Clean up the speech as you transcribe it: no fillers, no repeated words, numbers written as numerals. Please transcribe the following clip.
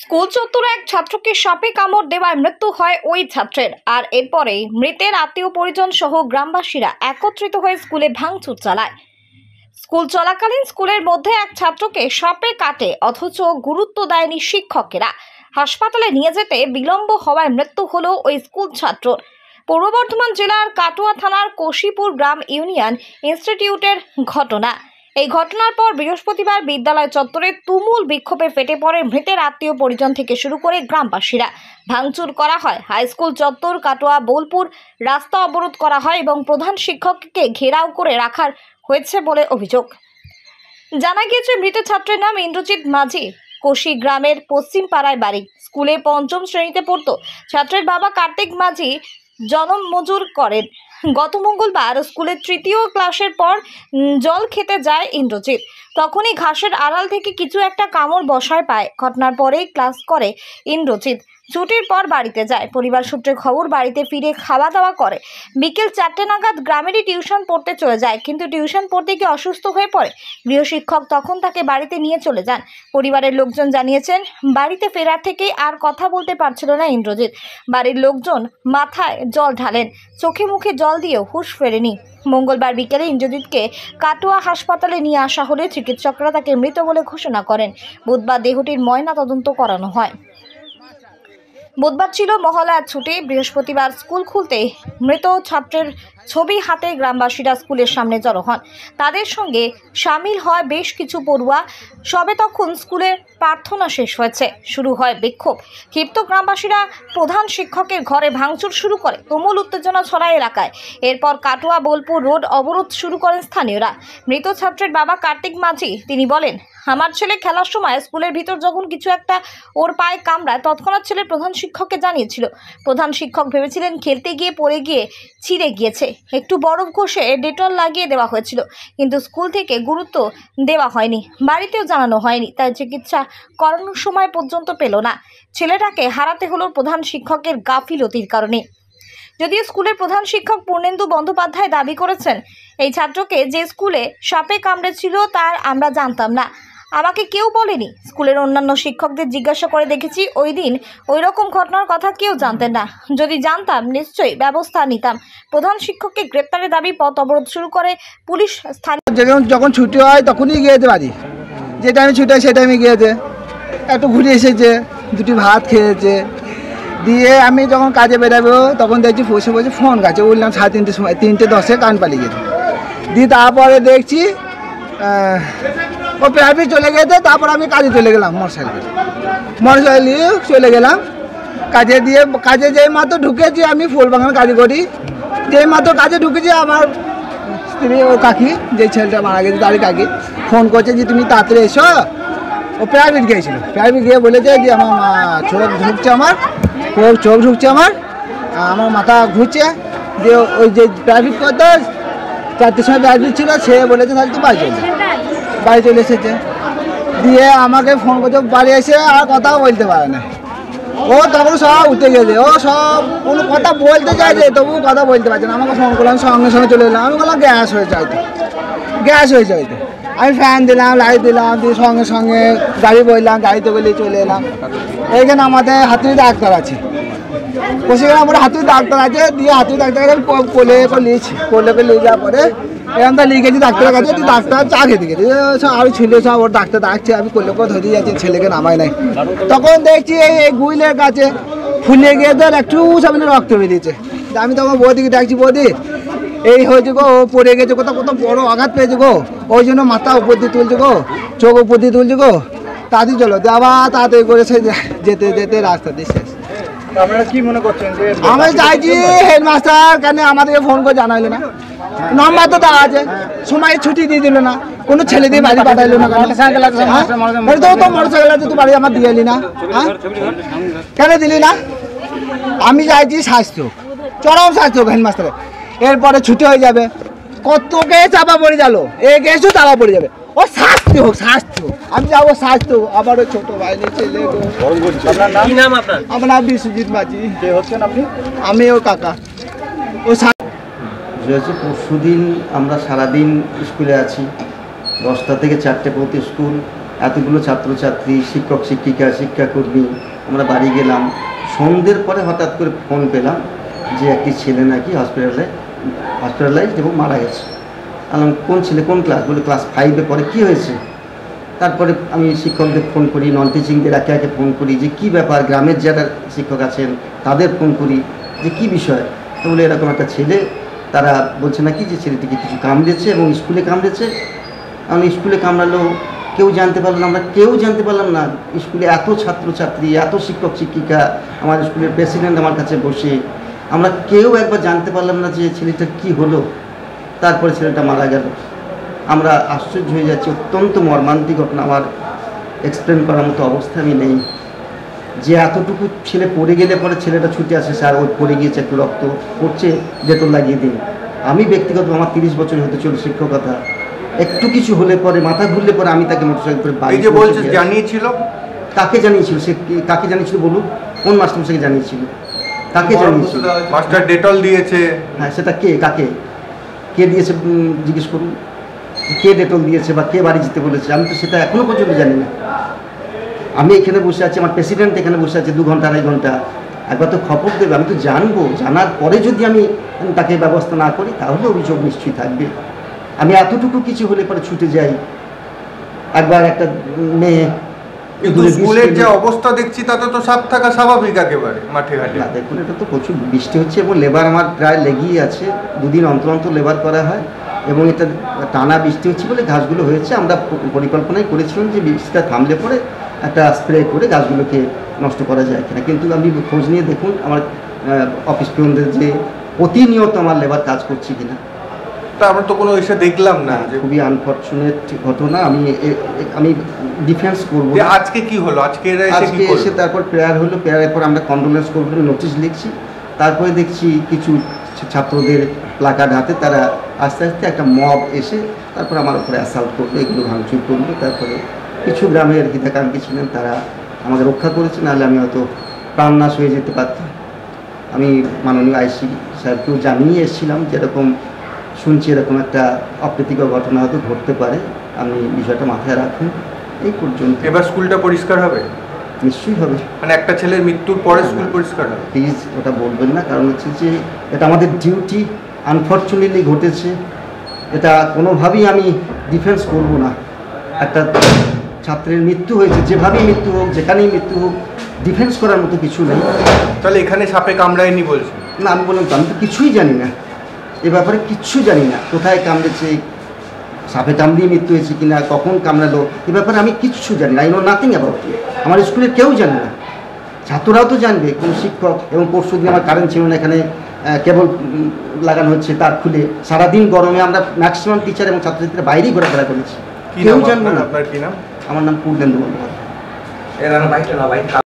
School চত্বরে এক ছাত্রকে সাপে কামড় দেওয়ায় মৃত্যু হয় ওই ছাত্রের। আর এরপরেই মৃতের আত্মীয় পরিজন সহ গ্রামবাসীরা একত্রিত হয়ে স্কুলে ভাঙচুর চালায়। স্কুল চলাকালীন স্কুলের মধ্যে এক ছাত্রকে সাপে কাটে, অথচ গুরুত্ব দেয়নি শিক্ষকেরা। হাসপাতালে নিয়ে যেতে বিলম্ব হওয়ায় মৃত্যু হলো ওই স্কুল ছাত্রর। পূর্ব বর্ধমান জেলার কাটোয়া থানার কোশিপুর গ্রাম ইউনিয়ন ইনস্টিটিউটের ঘটনা। এই ঘটনার পর বৃহস্পতিবার বিদ্যালয় চত্বরে তুমুল বিক্ষোভে ফেটে পড়ে মৃতের আত্মীয় পরিজন থেকে শুরু করে গ্রামবাসীরা। ভাঙচুর করা হয় হাই স্কুল চত্বর, কাটোয়া বোলপুর রাস্তা অবরোধ করা হয় এবং প্রধান শিক্ষককে ঘেরাও করে রাখার হয়েছে বলে অভিযোগ। জানা গিয়েছে মৃত ছাত্রের নাম ইন্দ্রজিৎ মাঝি, কোশি গ্রামের পশ্চিম পাড়ায় বাড়ি। স্কুলে পঞ্চম শ্রেণীতে পড়তো। ছাত্রের বাবা কার্তিক মাঝি জনম মজুর করেন। গত মঙ্গলবার স্কুলের তৃতীয় ক্লাসের পর জল খেতে যায় ইন্দ্রজিৎ। তখনই ঘাসের আড়াল থেকে কিছু একটা কামড় বসায় পায়। ঘটনার পরেই ক্লাস করে ইন্দ্রজিৎ। ছুটির পর বাড়িতে যায়। পরিবার সূত্রে খবর, বাড়িতে ফিরে খাওয়া দাওয়া করে বিকেল 4টে নাগাদ গ্রামেরই টিউশন পড়তে চলে যায়। কিন্তু টিউশন পড়তে গিয়ে অসুস্থ হয়ে পড়ে। গৃহশিক্ষক তখন তাকে বাড়িতে নিয়ে চলে যান। পরিবারের লোকজন জানিয়েছেন, বাড়িতে ফেরার থেকেই আর কথা বলতে পারছিল না ইন্দ্রজিৎ। বাড়ির লোকজন মাথায় জল ঢালেন, চোখে মুখে জল দিয়েও হুঁশ ফেরেনি। মঙ্গলবার বিকেলে ইন্দ্রজিৎকে কাটোয়া হাসপাতালে নিয়ে আসা হলে চিকিৎসকরা তাকে মৃত বলে ঘোষণা করেন। বুধবার দেহটির ময়না তদন্ত করানো হয়। বুধবার ছিল মহালয়ার ছুটি। বৃহস্পতিবার স্কুল খুলতে মৃত ছাত্রের ছবি হাতে গ্রামবাসীরা স্কুলের সামনে জড়ো হন। তাদের সঙ্গে সামিল হয় বেশ কিছু পড়ুয়া। সবে তখন স্কুলের প্রার্থনা শেষ হয়েছে, শুরু হয় বিক্ষোভ। ক্ষিপ্ত গ্রামবাসীরা প্রধান শিক্ষকের ঘরে ভাঙচুর শুরু করে। তুমুল উত্তেজনা ছড়ায় এলাকায়। এরপর কাটোয়া বোলপুর রোড অবরোধ শুরু করেন স্থানীয়রা। মৃত ছাত্রের বাবা কার্তিক মাঝি তিনি বলেন, আমার ছেলে খেলার সময় স্কুলের ভিতর যখন কিছু একটা ওর পায়ে কামড়ায়, তৎক্ষণাৎ ছেলে প্রধান শিক্ষককে জানিয়েছিল। প্রধান শিক্ষক ভেবেছিলেন খেলতে গিয়ে পড়ে গিয়ে ছিঁড়ে গিয়েছে। একটু বরফ ঘষে ডেটল লাগিয়ে দেওয়া হয়েছিল, কিন্তু স্কুল থেকে গুরুত্ব দেওয়া হয়নি, বাড়িতেও জানানো হয়নি। তাই চিকিৎসা করানোর সময় পর্যন্ত পেল না। ছেলেটাকে হারাতে হলো প্রধান শিক্ষকের গাফিলতির কারণে। যদিও স্কুলের প্রধান শিক্ষক পূর্ণেন্দু বন্দ্যোপাধ্যায় দাবি করেছেন, এই ছাত্রকে যে স্কুলে সাপে কামড়েছিল তার আমরা জানতাম না, আমাকে কেউ বলেনি। স্কুলের অন্যান্য শিক্ষকদের জিজ্ঞাসা করে দেখেছি, ওই দিন ওই রকম ঘটনার কথা কেউ জানতেন না। যদি জানতাম নিশ্চয়ই ব্যবস্থা নিতাম। প্রধান শিক্ষককে গ্রেপ্তারের দাবি পথ অবরোধ শুরু করে পুলিশ। যখন ছুটি হয় তখনই গিয়েছে বাড়ি, যে টাইমে ছুটি হয় সেই টাইমে গিয়েছে। একটু ঘুরে এসেছে, দুটি ভাত খেয়েছে। দিয়ে আমি যখন কাজে বেরাবো তখন দেখছি বসে বসে ফোন গাছে। বললাম 3:30 সময়, 3:10 কান পালিয়ে গেছে। দিয়ে তারপরে দেখছি ও প্রাইভেট চলে গেছে। তারপর আমি কাজে চলে গেলাম, মোটরসাইকেল নিয়ে চলে গেলাম কাজে। দিয়ে কাজে যেই মাত্র ঢুকেছি, আমি ফুল বাগান কাজ করি, যেই মাত্র কাজে ঢুকেছি আমার স্ত্রী ও কাকি, যে ছেলেটা মারা গেছে তারই কাকি ফোন করছে যে তুমি তাড়াতাড়ি এসো। ও প্রাইভেট গিয়েছিল। প্রাইভেট গিয়ে বলেছে যে আমার চোখ ঢুকছে, আমার চোখ ঢুকছে, আমার মাথা ঘুরছে। দিয়ে ওই যে প্রাইভেট করতে 4টের সময় প্রাইভেট ছিল, সে বলেছে তাহলে তুই বাড়ি চলে এসেছে। দিয়ে আমাকে ফোন করছে, বাড়ি এসে আর কথাও বলতে পারে না। ও তখন সব উঠে গেছে, ও সব কোনো কথা বলতে চাইছে, তবু কথা বলতে পারছে না। আমাকে ফোন করলাম, সঙ্গে সঙ্গে চলে এলাম। আমি বললাম গ্যাস হয়েছে হয়তো, আমি ফ্যান দিলাম, লাইট দিলাম, দিয়ে সঙ্গে সঙ্গে গাড়ি বললাম, গাড়িতে বলে চলে এলাম। এইখানে আমাদের হাতুড়ি ডাক্তার আছে, সেখানে আমার হাতুড়ি ডাক্তার আছে। দিয়ে হাতুড়ি ডাক্তার আমি কোলে নিয়ে যাওয়ার পরে এরকম তো লিখেছি ডাক্তারের কাছে। ডাক্তার চা খেতে গেছে, আরও ছিল সব ওর ডাক্তার ডাকছে। আমি কোলে ধরে যাচ্ছি, ছেলেকে নামাই নাই। তখন দেখছি এই গুইলের কাছে ফুলে গিয়ে ধর একটু সামনে রক্ত বেরিয়েছে। আমি তখন বৌদিকে ডাকছি, বৌদি এই হয়েছে গো, ও পড়ে গেছে, কোথাও বড় আঘাত পেয়েছে গো, ওই জন্য মাথা উপর দিয়ে তুলছে গো, চোখ উপর দিয়ে তুলছে গো, তাড়াতাড়ি চলো। আবার তাড়াতাড়ি করে সে যেতে যেতে রাস্তা দিয়ে শেষ। আপনারা কি মনে করছেন? আমি চাইছি হেডমাস্টার কেন আমাদেরকে ফোন করে জানাইলো না? নাম্বার তো দেওয়া আছে, সময় ছুটি দিয়ে দিল না, কোনো ছেলে দিয়ে বাড়ি পাঠাইলো না। মোটরসাইকেল আছে, তুই বাড়ি আমার দিয়ে এলি না, কেন দিলি না? আমি চাইছি স্বাস্থ্য, চরম স্বাস্থ্য হেডমাস্টারের। এরপরে ছুটি হয়ে যাবে, কতকে চাপা পড়ে গেল, এই গেছও চাপা পড়ে যাবে। ও স্বাস্থ্য হোক, স্বাস্থ্য। আমি যাবো স্বাস্থ্য। আবার ওই ছোট ভাই ছেলে। আপনার নাম বিশ্বজিৎ মাঝি। কে হচ্ছেন আপনি? আমি ওর কাকা। ও পরশুদিন আমরা সারাদিন স্কুলে আছি, 10টা থেকে 4টে পর্যন্ত স্কুল। এতগুলো ছাত্রছাত্রী, শিক্ষক শিক্ষিকা, শিক্ষাকর্মী, আমরা বাড়ি গেলাম। সন্ধ্যের পরে হঠাৎ করে ফোন পেলাম যে একটি ছেলে নাকি হসপিটালাইজড এবং মারা গেছে। বললাম কোন ছেলে, কোন ক্লাস? বলে ক্লাস 5-এ পরে। কী হয়েছে? তারপরে আমি শিক্ষকদের ফোন করি, নন টিচিংদের একে একে ফোন করি যে কী ব্যাপার, গ্রামের যারা শিক্ষক আছেন তাদের ফোন করি যে কী বিষয়। তো বলে এরকম একটা ছেলে, তারা বলছে নাকি যে ছেলেটিকে কিছু কামড়েছে এবং স্কুলে কামড়েছে। কারণ স্কুলে কামড়ালো কেউ জানতে পারলো না, আমরা কেউ জানতে পারলাম না। স্কুলে এত ছাত্রছাত্রী, এত শিক্ষক শিক্ষিকা, আমার স্কুলের প্রেসিডেন্ট আমার কাছে বসে, আমরা কেউ একবার জানতে পারলাম না যে ছেলেটার কী হলো। তারপরে ছেলেটা মারা গেল। আমরা আশ্চর্য হয়ে যাচ্ছি, অত্যন্ত মর্মান্তিক ঘটনা। আমার এক্সপ্লেন করার মতো অবস্থা আমি নেই যে এতটুকু ছেলে পড়ে গেলে পরে ছেলেটা ছুটে আসে, স্যার ওই পড়ে গিয়েছে, একটু রক্ত পড়ছে, ডেটল লাগিয়ে দিন। আমি ব্যক্তিগত আমার 30 বছর হতে চলে শিক্ষকতা, একটু কিছু হলে পরে, মাথা ঘুরলে পরে আমি তাকে মোটরসাইকেল করে বাড়ি জানিয়েছিল। কাকে জানিয়েছিল? সে কাকে জানিয়েছিল বলুন? কোন মাস্টারমশাইকে জানিয়েছিল? কাকে জানিয়েছিল? মাস্টার ডেটল দিয়েছে। হ্যাঁ, সেটা কে, কাকে, কে দিয়েছে জিজ্ঞেস করুন। কে ডেটল দিয়েছে বা কে বাড়ি যেতে বলেছে, আমি তো সেটা এখনও পর্যন্ত জানি না। আমি এখানে বসে আছি, আমার প্রেসিডেন্ট এখানে বসে আছে 2 ঘন্টা 2.5 ঘন্টা, একবার তো খবর দেবে, আমি তো জানবো। জানার পরে যদি আমি তাকে ব্যবস্থা না করি তাহলে অভিযোগ নিশ্চয়ই থাকবে। আমি এতটুকু কিছু হলে পরে ছুটে যাই। একবার একটা মেয়ে, কিন্তু স্কুলের যে অবস্থা দেখছি তাতে তো সাপ থাকা স্বাভাবিক একেবারে মাঠে ঘাটে। না দেখুন, এটা তো প্রচুর বৃষ্টি হচ্ছে এবং লেবার আমার প্রায় লেগেই আছে, 2 দিন অন্তর অন্তর লেবার করা হয় এবং এটা টানা বৃষ্টি হচ্ছে বলে ঘাসগুলো হয়েছে। আমরা পরিকল্পনাই করেছিলাম যে বৃষ্টিটা থামলে পরে একটা স্প্রে করে গাছগুলোকে নষ্ট করা যায় কিনা, কিন্তু আপনি খোঁজ নিয়ে দেখুন আমার অফিস পিয়নদের যে প্রতিনিয়ত আমার লেবার কাজ করছে কিনা। তা আমরা তো কোনো এসে দেখলাম না। যে খুবই আনফর্চুনেট ঘটনা। আমি ডিফেন্স করবো। আজকে কি হলো? আজকে এসে তারপর প্রেয়ার হলো, প্রেয়ারের পর আমরা কন্ডোলেন্স করবো নোটিশ লিখছি। তারপরে দেখছি কিছু ছাত্রদের প্লাকার্ড হাতে, তারা আস্তে আস্তে একটা মব এসে তারপর আমার উপরে অ্যাসাল্ট করলো, এগুলো ভাঙচুর করলো। তারপরে কিছু গ্রামের হিতাকাঙ্ক্ষী ছিলেন, তারা আমাকে রক্ষা করেছে, নাহলে আমি হয়তো প্রাণনাশ হয়ে যেতে পারতাম। আমি মাননীয় আইসি সাহেবকেও জানিয়ে এসেছিলাম যেরকম শুনছি এরকম একটা অপ্রীতিকর ঘটনা হয়তো ঘটতে পারে, আমি বিষয়টা মাথায় রাখুন। এই পর্যন্ত। এবার স্কুলটা পরিষ্কার হবে? নিশ্চয়ই হবে। মানে একটা ছেলের মৃত্যুর পরে স্কুল পরিষ্কার হবে? প্লিজ ওটা বলবেন না, কারণ হচ্ছে যে এটা আমাদের ডিউটি, আনফর্চুনেটলি ঘটেছে। এটা কোনোভাবেই আমি ডিফেন্স করব না। একটা ছাত্রের মৃত্যু হয়েছে, যেভাবেই মৃত্যু হোক, যেখানেই মৃত্যু হোক, ডিফেন্স করার মতো কিছু নেই। তাহলে এখানে সাপে কামড়ায়নি বলছে? না, আমি বললাম তো আমি তো কিছুই জানি না, এ ব্যাপারে কিচ্ছু জানি না। কোথায় কামড়েছে, সাপে কামড়িয়ে মৃত্যু হয়েছে কিনা, কখন কামড়ালো, এ ব্যাপারে আমি কিচ্ছু জানি না। I know nothing about it. আমার স্কুলের কেউ জানে না, ছাত্ররাও তো জানবে, কোনো শিক্ষক। এবং পরশু দিন আমার কারেন্ট ছিল না, এখানে কেবল লাগানো হচ্ছে তার খুলে। সারাদিন গরমে আমরা ম্যাক্সিমাম টিচার এবং ছাত্রছাত্রীরা বাইরেই ঘোরাফেরা করেছি, কেউ জানবে না। আপনার কি নাম? আমার নাম পূর্ণেন্দু বন্দ্যোপাধ্যায়।